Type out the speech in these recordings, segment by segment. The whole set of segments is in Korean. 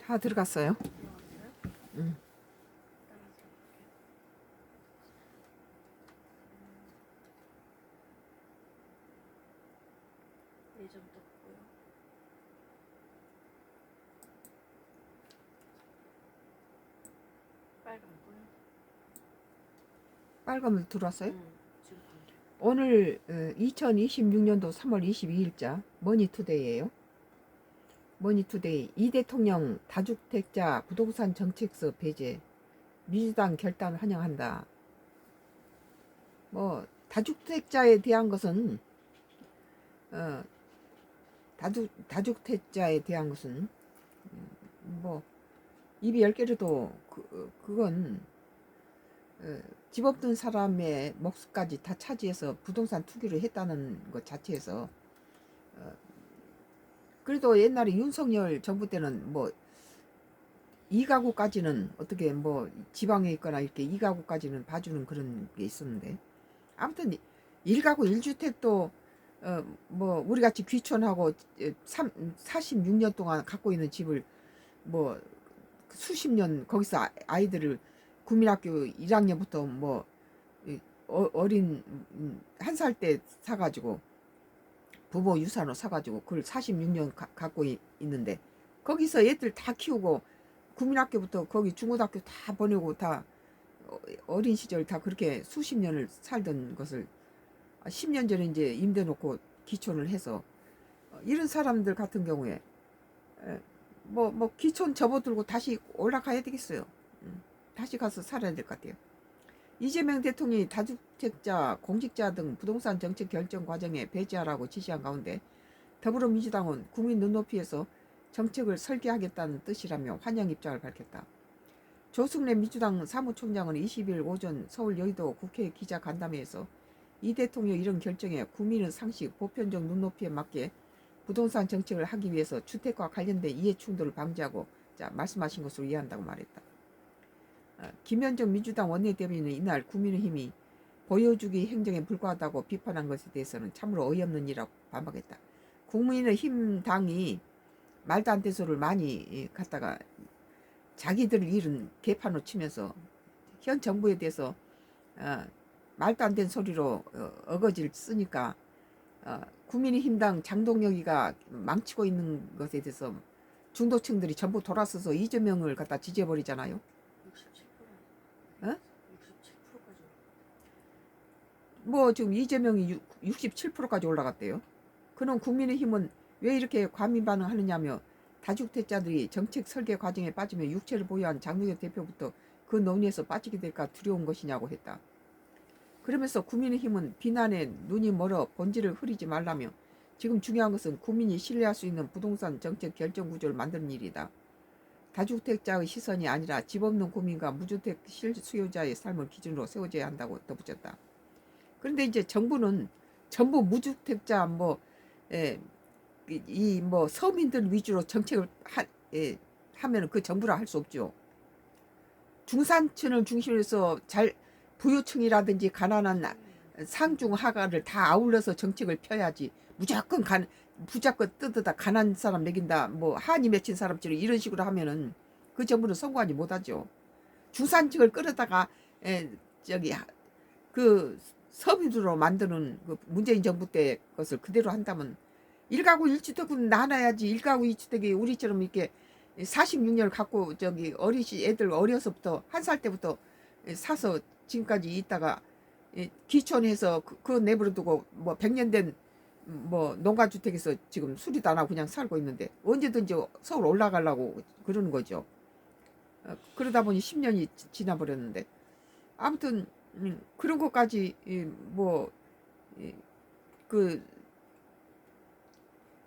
다 들어갔어요. 들어갔어요? 응. 따라서 볼게요. 예전 떴고요. 빨갛고요. 빨간불 들어왔어요? 지금 건데. 오늘 2026년도 3월 22일자 머니투데이예요. 머니투데이. 이 대통령 다주택자 부동산 정책서 배제 민주당 결단 환영한다. 뭐 다주택자에 대한 것은 다주택자에 대한 것은 뭐 입이 10개라도 그건 집 없는 사람의 몫까지 다 차지해서 부동산 투기를 했다는 것 자체에서 그래도 옛날에 윤석열 정부 때는 뭐 2가구까지는 어떻게 뭐 지방에 있거나 이렇게 2가구까지는 봐주는 그런 게 있었는데 아무튼 1가구 1주택도 뭐 우리같이 귀촌하고 46년 동안 갖고 있는 집을 뭐 수십 년 거기서 아이들을 국민학교 1학년부터 뭐 어린 1살 때 사가지고 부모 유산으로 사가지고 그걸 46년 갖고 있는데 거기서 애들 다 키우고 국민학교부터 거기 중고등학교 다 보내고 다 어린 시절 다 그렇게 수십 년을 살던 것을 10년 전에 이제 임대 놓고 기촌을 해서 이런 사람들 같은 경우에 뭐 기촌 접어들고 다시 올라가야 되겠어요. 다시 가서 살아야 될 것 같아요. 이재명 대통령이 다주택자, 공직자 등 부동산 정책 결정 과정에 배제하라고 지시한 가운데 더불어민주당은 국민 눈높이에서 정책을 설계하겠다는 뜻이라며 환영 입장을 밝혔다. 조승래 민주당 사무총장은 20일 오전 서울 여의도 국회 기자간담회에서 이 대통령 이런 결정에 국민의 상식, 보편적 눈높이에 맞게 부동산 정책을 하기 위해서 주택과 관련된 이해충돌을 방지하고 말씀하신 것으로 이해한다고 말했다. 김현정 민주당 원내대변인은 이날 국민의힘이 보여주기 행정에 불과하다고 비판한 것에 대해서는 참으로 어이없는 일이라고 반박했다. 국민의힘 당이 말도 안 되는 소리를 많이 갖다가 자기들 일은 개판으로 치면서 현 정부에 대해서 말도 안 되는 소리로 어거지를 쓰니까 국민의힘당 장동혁이가 망치고 있는 것에 대해서 중도층들이 전부 돌아서서 이재명을 갖다 지지해버리잖아요. 67%. 어? 67%까지. 뭐 지금 이재명이 67%까지 올라갔대요. 그럼 국민의힘은 왜 이렇게 과민 반응하느냐며 다주택자들이 정책 설계 과정에 빠지며 육체를 보유한 장동혁 대표부터 그 논의에서 빠지게 될까 두려운 것이냐고 했다. 그러면서 국민의힘은 비난에 눈이 멀어 본질을 흐리지 말라며 지금 중요한 것은 국민이 신뢰할 수 있는 부동산 정책 결정 구조를 만드는 일이다. 다주택자의 시선이 아니라 집 없는 국민과 무주택 실수요자의 삶을 기준으로 세워져야 한다고 덧붙였다. 그런데 이제 정부는 전부 무주택자 이 서민들 위주로 정책을 하면 그 정부라 할 수 없죠. 중산층을 중심으로 해서 부유층이라든지 가난한 상중하가를 다 아울러서 정책을 펴야지 무조건 뜯어다 가난한 사람 먹인다 뭐 한이 맺힌 사람처럼 이런 식으로 하면은 그 정부는 성공하지 못하죠. 중산층을 끌어다가 그 서민으로 만드는 그 문재인 정부 때 것을 그대로 한다면 1가구 1주택은 나눠야지. 1가구 1주택이 우리처럼 이렇게 46년을 갖고 애들 어려서부터 1살 때부터 사서 지금까지 있다가 기촌해서 그거 내버려두고 뭐 100년 된 뭐 농가주택에서 지금 수리도 안 하고 그냥 살고 있는데 언제든지 서울 올라가려고 그러는 거죠. 그러다 보니 10년이 지나버렸는데 아무튼 그런 것까지 그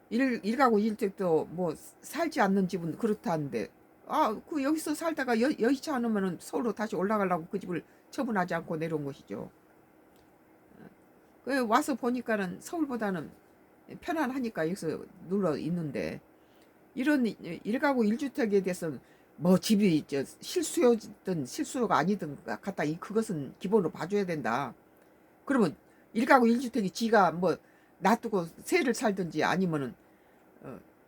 일가구 일주택도 뭐 살지 않는 집은 그렇다는데 그 여기서 살다가 여의치 않으면은 서울로 다시 올라가려고 그 집을 처분하지 않고 내려온 것이죠. 와서 보니까는 서울보다는 편안하니까 여기서 눌러 있는데 이런 일가구 일주택에 대해서는 뭐 집이 실수요든 실수요가 아니든 갖다 그것은 기본으로 봐줘야 된다. 그러면 일가구 일주택이 지가 뭐 놔두고 새를 살든지 아니면은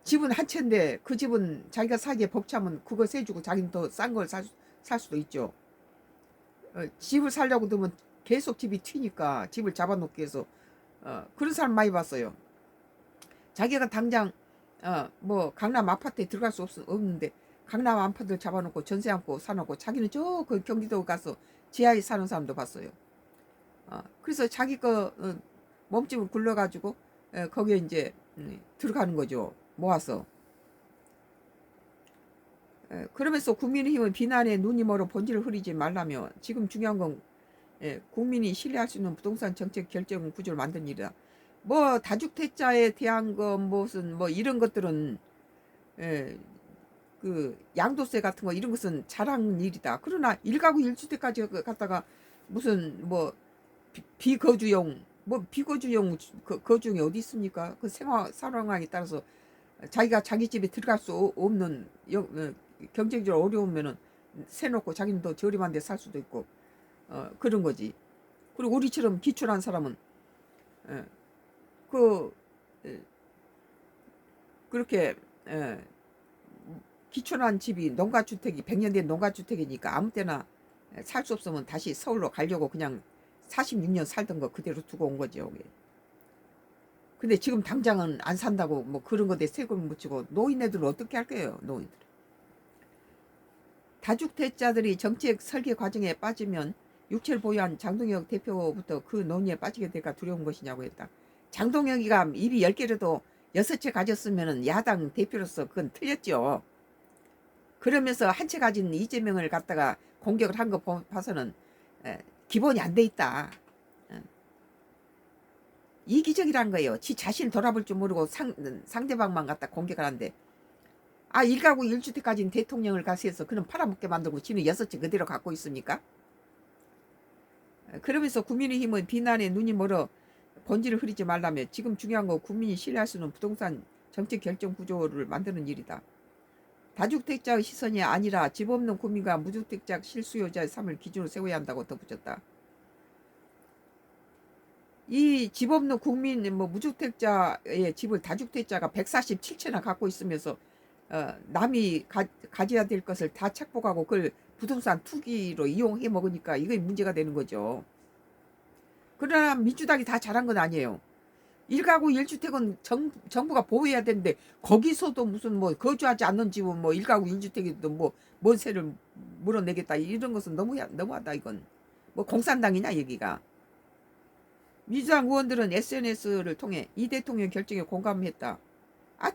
집은 한 채인데 그 집은 자기가 사기에 벅차면 그거 세주고 자기는 더 싼 걸 살 수도 있죠. 집을 살려고 들면 계속 집이 튀니까 집을 잡아놓기 위해서 그런 사람 많이 봤어요. 자기가 당장 뭐 강남 아파트에 들어갈 수 없는데 강남 아파트를 잡아놓고 전세 안고 사놓고 자기는 저 그 경기도 가서 지하에 사는 사람도 봤어요. 그래서 자기 거 몸집을 굴려가지고 거기에 이제 들어가는 거죠. 모아서. 그러면서 국민의힘은 비난에 눈이 멀어 본질을 흐리지 말라며 지금 중요한 건 국민이 신뢰할 수 있는 부동산 정책 결정 구조를 만든 일이다. 뭐 다주택자에 대한 거 무슨 뭐 이런 것들은 그 양도세 같은 거 이런 것은 잘한 일이다. 그러나 1가구 1주택까지 갖다가 무슨 뭐 비거주용 뭐 비거주용 거중이 어디 있습니까? 그 생활 상황에 따라서 자기가 자기 집에 들어갈 수 없는 경제적으로 어려우면은 세놓고 자기는 더 저렴한 데 살 수도 있고 그런 거지. 그리고 우리처럼 기출한 사람은 그 그렇게 기촌한 집이 농가주택이 100년 된 농가주택이니까 아무 때나 살 수 없으면 다시 서울로 가려고 그냥 46년 살던 거 그대로 두고 온 거죠. 근데 지금 당장은 안 산다고 뭐 그런 거에 세금 묻히고 노인네들은 어떻게 할 거예요, 노인들. 다주택자들이 정책 설계 과정에 빠지면 육체를 보유한 장동혁 대표부터 그 논의에 빠지게 될까 두려운 것이냐고 했다. 장동혁이가 입이 10개라도 6채 가졌으면 야당 대표로서 그건 틀렸죠. 그러면서 한 채 가진 이재명을 갖다가 공격을 한 거 봐서는 기본이 안 돼 있다. 이기적이란 거예요. 지 자신을 돌아볼 줄 모르고 상대방만 갖다 공격을 하는데 1가구 1주택 가진 대통령을 가세해서 그는 팔아먹게 만들고 지는 6채 그대로 갖고 있습니까? 그러면서 국민의힘은 비난에 눈이 멀어 본질을 흐리지 말라며 지금 중요한 건 국민이 신뢰할 수 있는 부동산 정책 결정 구조를 만드는 일이다. 다주택자의 시선이 아니라 집 없는 국민과 무주택자 실수요자의 삶을 기준으로 세워야 한다고 덧붙였다. 이 집 없는 국민 뭐 무주택자의 집을 다주택자가 147채나 갖고 있으면서 남이 가져야 될 것을 다 착복하고 그걸 부동산 투기로 이용해 먹으니까 이게 문제가 되는 거죠. 그러나 민주당이 다 잘한 건 아니에요. 1가구 1주택은 정부가 보호해야 되는데 거기서도 무슨 뭐 거주하지 않는 집은 뭐 1가구 1주택에도 뭐 뭔세를 물어내겠다 이런 것은 너무하다 이건. 뭐 공산당이냐 여기가. 민주당 의원들은 SNS를 통해 이 대통령 결정에 공감했다.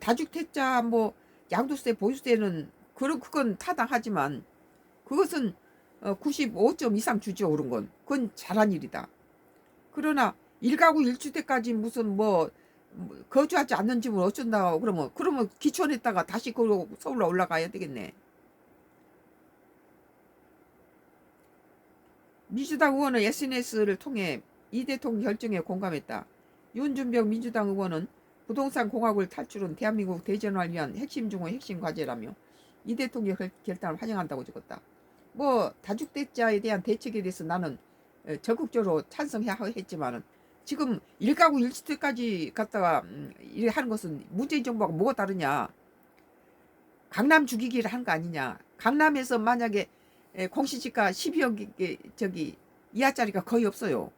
다주택자 뭐 양도세 보유세는 그건 타당하지만 그것은 95점 이상 주죠 오른 건. 그건 잘한 일이다. 그러나 1가구 1주택까지 무슨 뭐 거주하지 않는 집은 어쩐다 그러면 기촌했다가 다시 서울로 올라가야 되겠네. 민주당 의원은 SNS를 통해 이 대통령 결정에 공감했다. 윤준병 민주당 의원은 부동산 공학을 탈출은 대한민국 대전화를 위한 핵심 중의 핵심 과제라며 이 대통령 결단을 환영한다고 적었다. 뭐 다주택자에 대한 대책에 대해서 나는 적극적으로 찬성해야 했지만은 지금 1가구 1주택까지 갖다가 이래 하는 것은 문재인 정부가 뭐가 다르냐. 강남 죽이기를 한 거 아니냐. 강남에서 만약에 공시지가 12억 이하짜리가 거의 없어요.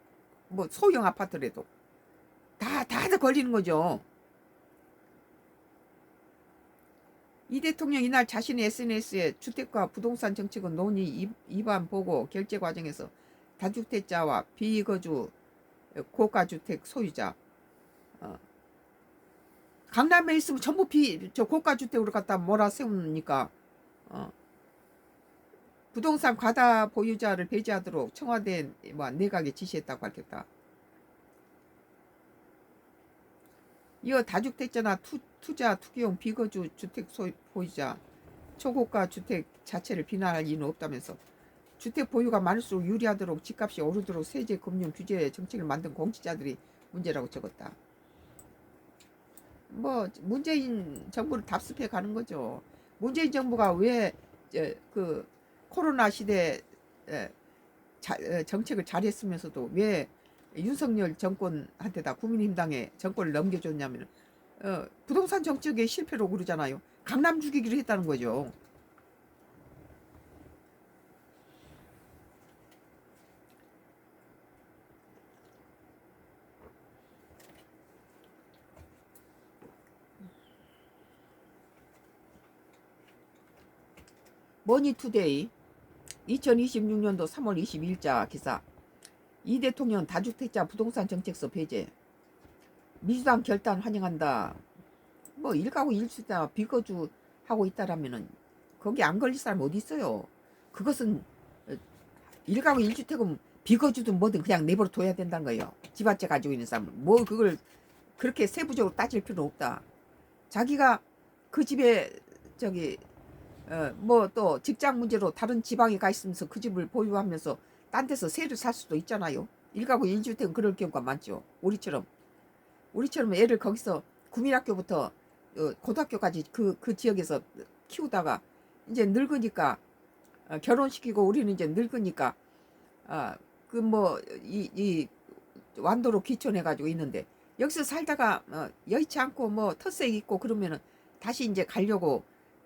뭐 소형 아파트라도 다들 걸리는 거죠. 이 대통령 이날 자신의 SNS에 주택과 부동산 정책은 논의 입안 보고 결제 과정에서 다주택자와 비거주 고가주택 소유자 강남에 있으면 전부 고가주택으로 갖다 몰아세우니까 부동산 과다 보유자를 배제하도록 청와대 내각에 지시했다고 밝혔다. 이어 다주택자나 투자 투기용 비거주 주택 보유자 초고가 주택 자체를 비난할 이유는 없다면서 주택 보유가 많을수록 유리하도록 집값이 오르도록 세제 금융 규제 정책을 만든 공직자들이 문제라고 적었다. 뭐 문재인 정부를 답습해 가는 거죠. 문재인 정부가 왜 그 코로나 시대 정책을 잘했으면서도 왜 윤석열 정권한테다 국민의힘당에 정권을 넘겨줬냐면 부동산 정책의 실패로 그러잖아요. 강남 죽이기로 했다는 거죠. 머니투데이 2026년도 3월 22일자 기사. 이 대통령 다주택자 부동산 정책서 배제. 민주당 결단 환영한다. 뭐 1가구 1주택 비거주 하고 있다라면은 거기 안 걸릴 사람 어디 있어요. 그것은 1가구 1주택은 비거주든 뭐든 그냥 내버려 둬야 된다는 거예요. 집 한 채 가지고 있는 사람은 뭐 그걸 그렇게 세부적으로 따질 필요는 없다. 자기가 그 집에 저기 뭐 또 직장 문제로 다른 지방에 가 있으면서 그 집을 보유하면서 딴 데서 세를 살 수도 있잖아요. 1가구 1주택은 그럴 경우가 많죠. 우리처럼 애를 거기서 구민학교부터 고등학교까지 그 지역에서 키우다가 이제 늙으니까 결혼시키고 우리는 이제 늙으니까 그 뭐 이 완도로 귀촌해 가지고 있는데 여기서 살다가 여의치 않고 뭐 텃세 있고 그러면은 다시 이제 가려고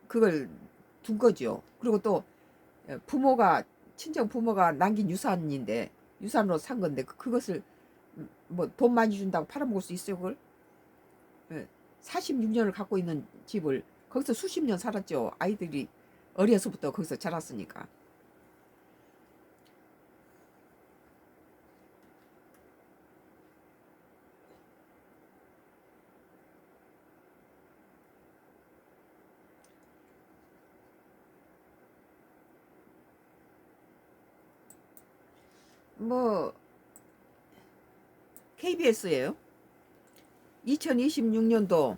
그걸 둔 거죠. 그리고 또 부모가 친정 부모가 남긴 유산인데 유산으로 산 건데 그것을 뭐 돈 많이 준다고 팔아먹을 수 있어요 그걸? 46년을 갖고 있는 집을 거기서 수십 년 살았죠. 아이들이 어려서부터 거기서 자랐으니까. 뭐 KBS예요. 2026년도